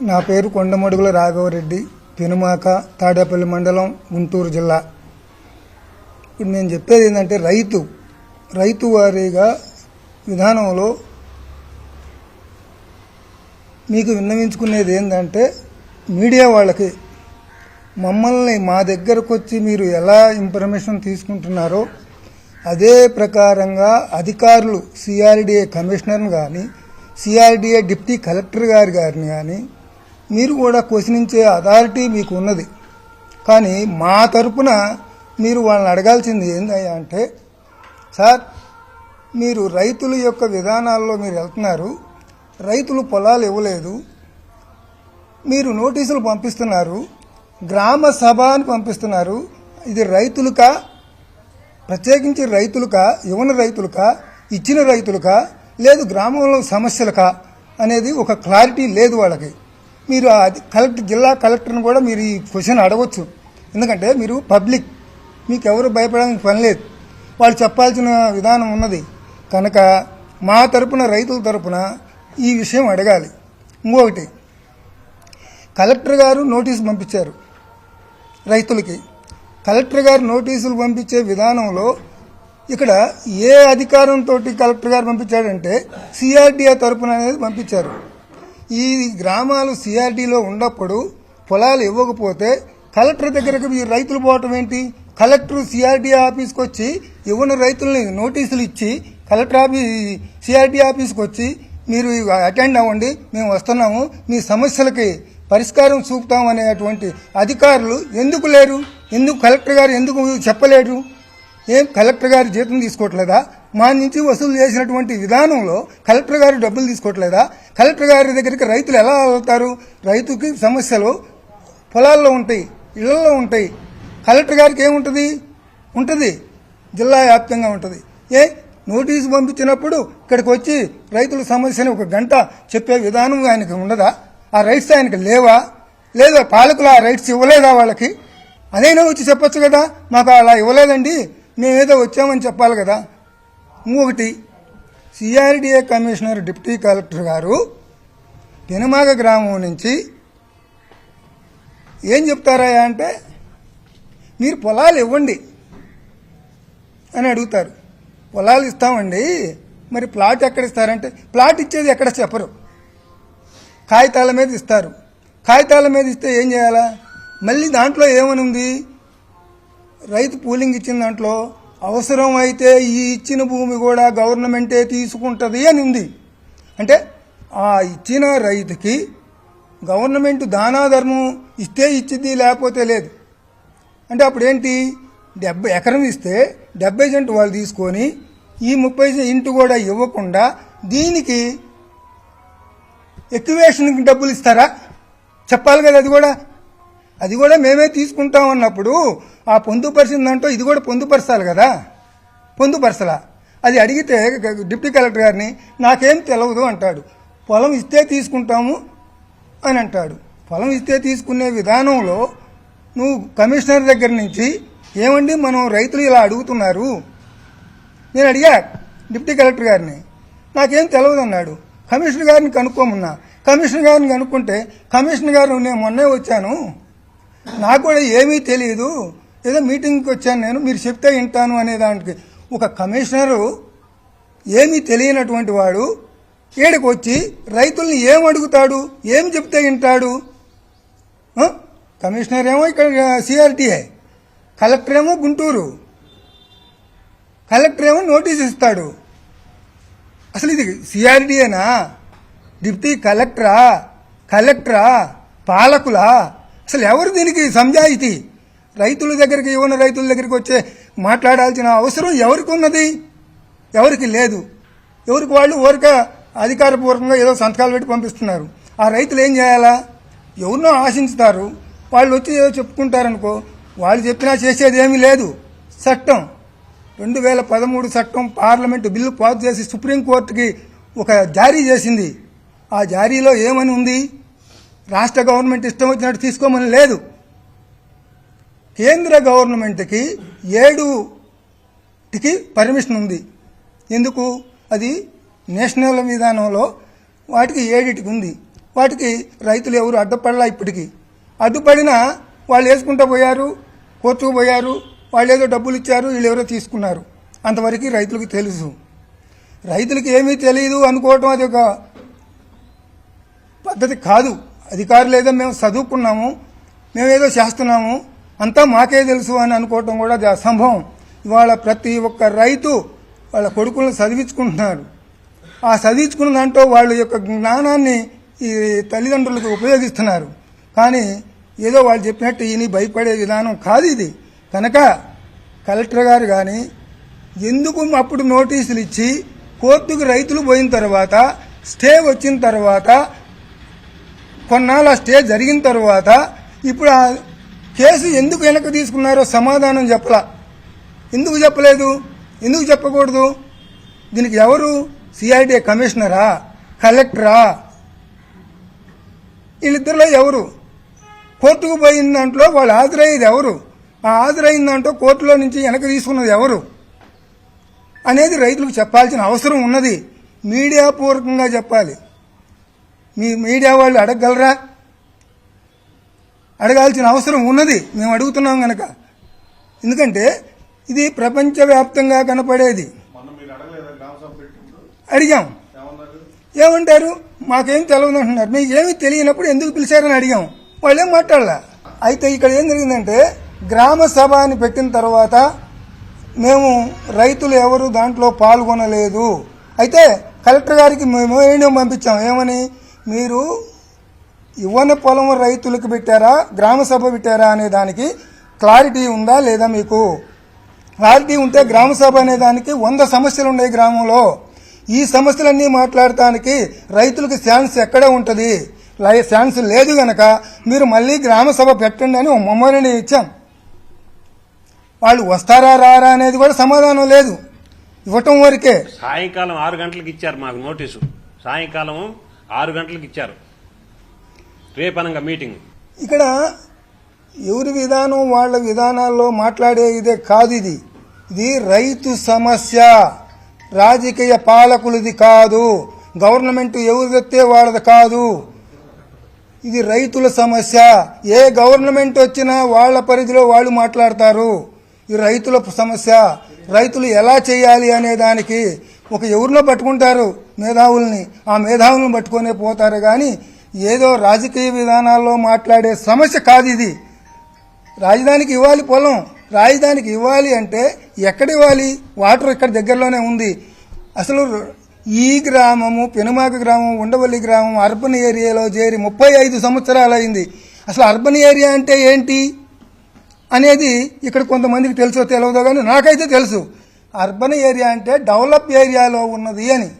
నా పేరు కొండమడుగుల రాఘవరెడ్డి, పెనుమాక, తాడేపల్లి మండలం, గుంటూరు జిల్లా. ఇప్పుడు నేను చెప్పేది ఏంటంటే రైతు వారీగా విధానంలో మీకు విన్నవించుకునేది ఏంటంటే మీడియా వాళ్ళకి మమ్మల్ని మా దగ్గరకు వచ్చి మీరు ఎలా ఇన్ఫర్మేషన్ తీసుకుంటున్నారో అదే ప్రకారంగా అధికారులు సిఆర్డిఏ కమిషనర్ని కానీ సిఆర్డిఏ డిప్టీ కలెక్టర్ గారిని కానీ మీరు కూడా క్వశ్చనించే అథారిటీ మీకు ఉన్నది. కానీ మా తరపున మీరు వాళ్ళని అడగాల్సింది ఏందయ్యా అంటే, సార్ మీరు రైతుల యొక్క విధానాల్లో మీరు వెళ్తున్నారు, రైతులు పొలాలు ఇవ్వలేదు, మీరు నోటీసులు పంపిస్తున్నారు, గ్రామ సభ అని పంపిస్తున్నారు. ఇది రైతులకా, ప్రత్యేకించి రైతులకా, ఇవ్వని రైతులకా, ఇచ్చిన రైతులకా, లేదు గ్రామంలో సమస్యలకా అనేది ఒక క్లారిటీ లేదు వాళ్ళకి. మీరు జిల్లా కలెక్టర్ని కూడా మీరు ఈ క్వశ్చన్ అడగొచ్చు. ఎందుకంటే మీరు పబ్లిక్, మీకు ఎవరు భయపడడానికి పని లేదు, వాళ్ళు చెప్పాల్సిన విధానం ఉన్నది కనుక మా తరపున, రైతుల తరపున ఈ విషయం అడగాలి. ఇంకొకటి, కలెక్టర్ గారు నోటీసు పంపించారు రైతులకి. కలెక్టర్ గారు నోటీసులు పంపించే విధానంలో ఇక్కడ ఏ అధికారంతో కలెక్టర్ గారు పంపించాడంటే సిఆర్డిఏ తరపున అనేది పంపించారు. ఈ గ్రామాలు సిఆర్డీలో ఉన్నప్పుడు పొలాలు ఇవ్వకపోతే కలెక్టర్ దగ్గరకు ఈ రైతులు పోవటం ఏంటి? కలెక్టర్ సిఆర్డీఏ ఆఫీస్కి వచ్చి ఇవ్వని రైతుల్ని నోటీసులు ఇచ్చి సిఆర్డీ ఆఫీస్కి వచ్చి మీరు అటెండ్ అవ్వండి, మేము వస్తున్నాము, మీ సమస్యలకి పరిష్కారం చూపుతాం అనేటువంటి అధికారులు ఎందుకు లేరు? ఎందుకు కలెక్టర్ గారు ఎందుకు చెప్పలేరు? ఏం కలెక్టర్ గారు జీతం తీసుకోవట్లేదా? మా నుంచి వసూలు చేసినటువంటి విధానంలో కలెక్టర్ గారు డబ్బులు తీసుకోవట్లేదా? కలెక్టర్ గారి దగ్గరికి రైతులు ఎలా వెళ్తారు? రైతుకి సమస్యలు పొలాల్లో ఉంటాయి, ఇళ్లలో ఉంటాయి. కలెక్టర్ గారికి ఏముంటుంది? ఉంటుంది, జిల్లా వ్యాప్తంగా ఉంటుంది. నోటీసు పంపించినప్పుడు ఇక్కడికి వచ్చి రైతుల సమస్యని ఒక గంట చెప్పే విధానం ఆయనకి ఉండదా? ఆ రైట్స్ ఆయనకి లేవా? లేదా పాలకులు ఆ రైట్స్ ఇవ్వలేదా వాళ్ళకి? అదైనా వచ్చి చెప్పొచ్చు కదా, మాకు అలా ఇవ్వలేదండి, మేమేదో వచ్చామని చెప్పాలి కదా. ఇంకొకటి, సిఆర్డిఏ కమిషనర్ డిప్టీ కలెక్టర్ గారు పెనుమాక గ్రామం నుంచి ఏం చెప్తారా అంటే, మీరు పొలాలు ఇవ్వండి అని అడుగుతారు. పొలాలు ఇస్తామండి, మరి ప్లాట్ ఎక్కడ ఇస్తారంటే ప్లాట్ ఇచ్చేది ఎక్కడ చెప్పరు, కాగితాల మీద ఇస్తారు. కాగితాల మీద ఇస్తే ఏం చేయాలా? మళ్ళీ దాంట్లో ఏమని ఉంది? రైతు పూలింగ్ ఇచ్చిన దాంట్లో అవసరం అయితే ఈ ఇచ్చిన భూమి కూడా గవర్నమెంటే తీసుకుంటుంది అని ఉంది. అంటే ఆ ఇచ్చిన రైతుకి గవర్నమెంట్ దానాధర్మం ఇస్తే ఇచ్చింది, లేకపోతే లేదు. అంటే అప్పుడు ఏంటి? 70 ఎకరం ఇస్తే 70 సెంట్ వాళ్ళు తీసుకొని ఈ 30 ఇంటూ కూడా ఇవ్వకుండా దీనికి ఎక్యువేషన్కి డబ్బులు ఇస్తారా? చెప్పాలి కదా. అది కూడా మేమే తీసుకుంటాం అన్నప్పుడు ఆ పొందుపరిచిన దాంట్లో ఇది కూడా పొందుపరచాలి కదా. పొందుపరచలా. అది అడిగితే డిప్యూటీ కలెక్టర్ గారిని నాకేం తెలియదు అంటాడు. పొలం ఇస్తే తీసుకుంటాము అని అంటాడు. పొలం ఇస్తే తీసుకునే విధానంలో నువ్వు కమిషనర్ దగ్గర నుంచి ఏమండి మనం రైతులు ఇలా అడుగుతున్నారు, నేను అడిగా డిప్యూటీ కలెక్టర్ గారిని, నాకేం తెలియదు అన్నాడు. కమిషనర్ గారిని కనుక్కోమన్నా. కమిషనర్ గారిని కనుక్కుంటే కమిషనర్ గారు నేను మొన్నే వచ్చాను, నాకు కూడా ఏమీ తెలియదు, ఏదో మీటింగ్కి వచ్చాను నేను, మీరు చెప్తే వింటాను అనే దానికి ఒక కమిషనరు ఏమీ తెలియనటువంటి వాడు ఏడికి వచ్చి రైతుల్ని ఏం అడుగుతాడు? ఏం చెప్తే వింటాడు? కమిషనర్ ఏమో ఇక్కడ సిఆర్టీఏ, కలెక్టర్ ఏమో గుంటూరు, కలెక్టర్ ఏమో నోటీస్ ఇస్తాడు. అసలు ఇది సిఆర్డీఏనా? డిప్యూటీ కలెక్టరా? పాలకులా? అసలు ఎవరు దీనికి సంజాయితీ? రైతుల దగ్గరికి, యువన రైతుల దగ్గరికి వచ్చే మాట్లాడాల్సిన అవసరం ఎవరికి ఉన్నది? ఎవరికి లేదు. ఎవరికి వాళ్ళు ఊరిక అధికారపూర్వకంగా ఏదో సంతకాలు పెట్టి పంపిస్తున్నారు. ఆ రైతులు ఏం చేయాలా? ఎవరినో ఆశించుతారు, వాళ్ళు వచ్చి ఏదో చెప్పుకుంటారనుకో, వాళ్ళు చెప్పినా చేసేది ఏమీ లేదు. చట్టం 2013 చట్టం పార్లమెంటు బిల్లు పాస్ చేసి సుప్రీంకోర్టుకి ఒక జారీ చేసింది. ఆ జారీలో ఏమని ఉంది? రాష్ట్ర గవర్నమెంట్ ఇష్టం వచ్చినట్టు తీసుకోమని లేదు. కేంద్ర గవర్నమెంట్కి 7కి పర్మిషన్ ఉంది. ఎందుకు? అది నేషనల్ విధానంలో వాటికి 7కి ఉంది. వాటికి రైతులు ఎవరు అడ్డుపడలా. ఇప్పటికీ అడ్డుపడినా వాళ్ళు వేసుకుంటూ పోయారు, కోర్టుకు పోయారు, వాళ్ళు ఏదో డబ్బులు ఇచ్చారు, వీళ్ళు ఎవరో తీసుకున్నారు. అంతవరకు రైతులకు తెలుసు. రైతులకు ఏమీ తెలియదు అనుకోవటం అది ఒక పద్ధతి కాదు. అధికారులు ఏదో మేము చదువుకున్నాము, మేమేదో చేస్తున్నాము, అంతా మాకే తెలుసు అని అనుకోవటం కూడా అది అసంభవం. ఇవాళ ప్రతి ఒక్క రైతు వాళ్ళ కొడుకులను చదివించుకుంటున్నారు. ఆ చదివించుకున్న దాంట్లో వాళ్ళ యొక్క జ్ఞానాన్ని ఈ తల్లిదండ్రులకు ఉపయోగిస్తున్నారు. కానీ ఏదో వాళ్ళు చెప్పినట్టు ఈయన భయపడే విధానం కాదు ఇది. కనుక కలెక్టర్ గారు కానీ ఎందుకు అప్పుడు నోటీసులు ఇచ్చి కోర్టుకు రైతులు పోయిన తర్వాత స్టే వచ్చిన తర్వాత కొన్నాళ్ళ స్టే జరిగిన తర్వాత ఇప్పుడు ఆ కేసు ఎందుకు వెనక్కి తీసుకున్నారో సమాధానం చెప్పలా. ఎందుకు చెప్పలేదు, ఎందుకు చెప్పకూడదు? దీనికి ఎవరు? సిఐడి కమిషనరా, కలెక్టరా? వీళ్ళిద్దరిలో ఎవరు? కోర్టుకు పోయిన దాంట్లో వాళ్ళు హాజరయ్యేది ఎవరు? ఆ హాజరైన దాంట్లో కోర్టులో నుంచి వెనక్కి తీసుకున్నది ఎవరు అనేది రైతులకు చెప్పాల్సిన అవసరం ఉన్నది. మీడియా పూర్వకంగా చెప్పాలి. మీ మీడియా వాళ్ళు అడగగలరా? అడగాల్సిన అవసరం ఉన్నది. మేము అడుగుతున్నాం కనుక. ఎందుకంటే ఇది ప్రపంచవ్యాప్తంగా కనపడేది. అడిగాం, ఏమంటారు? మాకేం తెలియదు అంటున్నారు. మీకు ఏమీ తెలియనప్పుడు ఎందుకు పిలిచారని అడిగాం. వాళ్ళేం మాట్లాడలా. అయితే ఇక్కడ ఏం జరిగిందంటే గ్రామ సభ అని పెట్టిన తర్వాత మేము రైతులు ఎవరు దాంట్లో పాల్గొనలేదు. అయితే కలెక్టర్ గారికి మేము ఏమో పంపించాం. ఏమని? మీరు ఇవ్వని పొలం రైతులకు పెట్టారా, గ్రామ సభ పెట్టారా అనే దానికి క్లారిటీ ఉందా లేదా? మీకు క్లారిటీ ఉంటే గ్రామ సభ అనే దానికి 100 సమస్యలు ఉన్నాయి గ్రామంలో. ఈ సమస్యలన్నీ మాట్లాడటానికి రైతులకు ఛాన్స్ ఎక్కడ ఉంటుంది? ఛాన్స్ లేదు గనక మీరు మళ్ళీ గ్రామ సభ పెట్టండి అని మమ్మల్ని ఇచ్చాం. వాళ్ళు వస్తారా రారా అనేది కూడా సమాధానం లేదు. ఇవ్వటం వరకే. సాయంకాలం 6 గంటలకు ఇచ్చారు మాకు నోటీసు. సాయంకాలం 6 గంటలకు ఇచ్చారు. రేపనంగా మీటింగ్. ఇక్కడ ఎవరి విధానం వాళ్ళ విధానాల్లో మాట్లాడే ఇదే కాదు. ఇది రైతు సమస్య, రాజకీయ పాలకులది కాదు, గవర్నమెంట్ ఎవరిదైతే వాళ్ళది కాదు. ఇది రైతుల సమస్య. ఏ గవర్నమెంట్ వచ్చినా వాళ్ళ పరిధిలో వాళ్ళు మాట్లాడతారు. ఇది రైతుల సమస్య. రైతులు ఎలా చేయాలి అనే దానికి ఒక ఎవరినో పట్టుకుంటారు మేధావుల్ని, ఆ మేధావులను పట్టుకునే పోతారు. కానీ ఏదో రాజకీయ విధానాల్లో మాట్లాడే సమస్య కాదు ఇది. రాజధానికి ఇవ్వాలి పొలం, రాజధానికి ఇవ్వాలి అంటే ఎక్కడ ఇవ్వాలి? వాటర్ ఇక్కడ దగ్గరలోనే ఉంది. అసలు ఈ గ్రామము, పెనుమాక గ్రామం, ఉండవల్లి గ్రామం అర్బన్ ఏరియాలో చేరి 35 సంవత్సరాలు అయింది. అసలు అర్బన్ ఏరియా అంటే ఏంటి అనేది ఇక్కడ కొంతమందికి తెలుసో తెలియదో కానీ నాకైతే తెలుసు. అర్బన్ ఏరియా అంటే డెవలప్ ఏరియాలో ఉన్నది అని.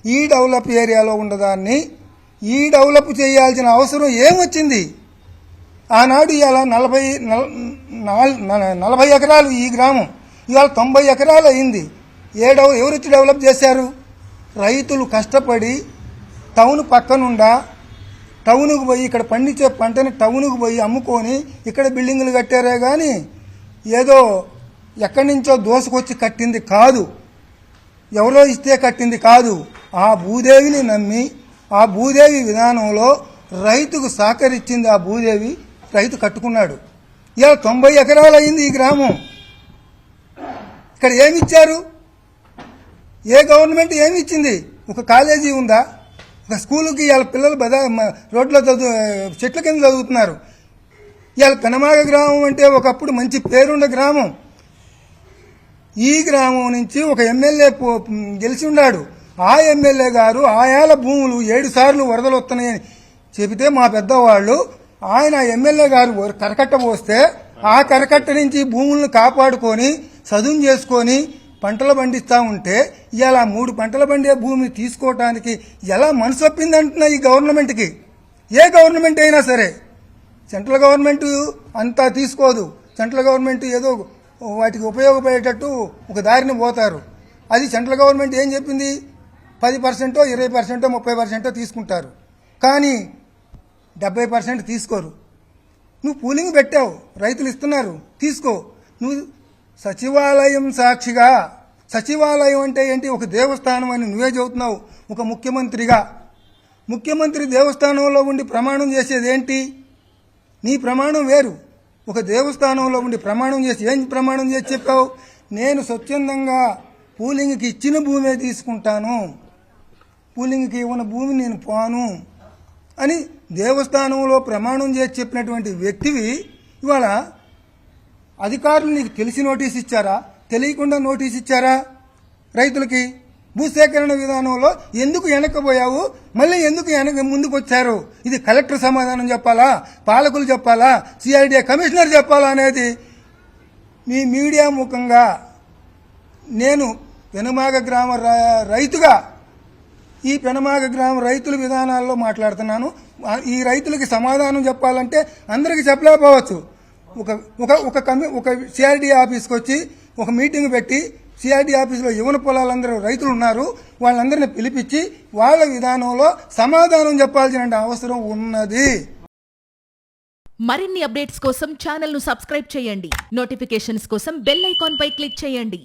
ఈ డెవలప్ ఏరియాలో ఉన్నదాన్ని ఈ డెవలప్ చేయాల్సిన అవసరం ఏమొచ్చింది? ఆనాడు ఇవాళ 40 ఎకరాలు ఈ గ్రామం, ఇవాళ 90 ఎకరాలు అయింది. ఎవరు వచ్చి డెవలప్ చేశారు? రైతులు కష్టపడి టౌన్ పక్కనుండా టౌన్కు పోయి ఇక్కడ పండించే పంటని టౌన్కు పోయి అమ్ముకొని ఇక్కడ బిల్డింగులు కట్టారే కానీ ఏదో ఎక్కడి నుంచో దోసుకొచ్చి కట్టింది కాదు, ఎవరో ఇస్తే కట్టింది కాదు. ఆ భూదేవిని నమ్మి ఆ భూదేవి విధానంలో రైతుకు సహకరించింది. ఆ భూదేవి రైతు కట్టుకున్నాడు. ఇలా 90 ఎకరాలు అయింది ఈ గ్రామం. ఇక్కడ ఏమిచ్చారు? ఏ గవర్నమెంట్ ఏమి ఇచ్చింది? ఒక కాలేజీ ఉందా? ఒక స్కూలుకి ఇవాళ పిల్లలు రోడ్లో చెట్ల కింద చదువుతున్నారు. ఇవాళ పెనమాగ గ్రామం అంటే ఒకప్పుడు మంచి పేరున్న గ్రామం. ఈ గ్రామం నుంచి ఒక ఎమ్మెల్యే గెలిచి ఉన్నాడు. ఆ ఎమ్మెల్యే గారు ఆయాల భూములు 7 సార్లు వరదలు వస్తున్నాయని చెబితే మా పెద్దవాళ్ళు ఆయన ఎమ్మెల్యే గారు కరకట్ట పోస్తే ఆ కరకట్ట నుంచి భూములను కాపాడుకొని చదువు చేసుకొని పంటలు పండిస్తూ ఉంటే ఇలా 3 పంటలు పండే భూమిని తీసుకోవటానికి ఎలా మనసు ఒప్పిందంటున్నా ఈ గవర్నమెంట్కి? ఏ గవర్నమెంట్ అయినా సరే. సెంట్రల్ గవర్నమెంట్ అంతా తీసుకోదు. సెంట్రల్ గవర్నమెంట్ ఏదో వాటికి ఉపయోగపడేటట్టు ఒక దారిని పోతారు. అది సెంట్రల్ గవర్నమెంట్ ఏం చెప్పింది? 10%, 20%, 30% తీసుకుంటారు. కానీ 70% తీసుకోరు. నువ్వు పూలింగ్ పెట్టావు, రైతులు ఇస్తున్నారు, తీసుకో. నువ్వు సచివాలయం సాక్షిగా, సచివాలయం అంటే ఏంటి? ఒక దేవస్థానం అని నువ్వే చెబుతున్నావు. ఒక ముఖ్యమంత్రిగా ముఖ్యమంత్రి దేవస్థానంలో ఉండి ప్రమాణం చేసేది ఏంటి? నీ ప్రమాణం వేరు. ఒక దేవస్థానంలో ఉండి ప్రమాణం చేసి ఏం ప్రమాణం చేసి చెప్పావు? నేను స్వచ్ఛందంగా పూలింగ్కి ఇచ్చిన భూమే తీసుకుంటాను, పూలింగ్కి ఇవ్వని భూమి నేను పోను అని దేవస్థానంలో ప్రమాణం చేసి చెప్పినటువంటి వ్యక్తివి ఇవాళ అధికారులు నీకు తెలిసి నోటీస్ ఇచ్చారా, తెలియకుండా నోటీస్ ఇచ్చారా? రైతులకి భూసేకరణ విధానంలో ఎందుకు వెనక్కిపోయావు, మళ్ళీ ఎందుకు ముందుకు వచ్చారు? ఇది కలెక్టర్ సమాధానం చెప్పాలా, పాలకులు చెప్పాలా, సిఐడి కమిషనర్ చెప్పాలా అనేది మీ మీడియా ముఖంగా నేను పెనుమాగ గ్రామ రైతుగా ఈ పెనుమాగ గ్రామ రైతుల విధానాల్లో మాట్లాడుతున్నాను. ఈ రైతులకి సమాధానం చెప్పాలంటే అందరికీ చెప్పలేకపోవచ్చు. ఒక సిఆర్డీ ఆఫీస్కి వచ్చి ఒక మీటింగ్ పెట్టి సిఆర్డీ ఆఫీసులో యువన పొలాలందరూ రైతులు ఉన్నారు, వాళ్ళందరినీ పిలిపించి వాళ్ళ విధానంలో సమాధానం చెప్పాల్సిన అవసరం ఉన్నది. మరిన్ని అప్డేట్స్ కోసం ఛానల్ ను సబ్స్క్రైబ్ చేయండి. నోటిఫికేషన్స్ కోసం బెల్ ఐకాన్ పై క్లిక్ చేయండి.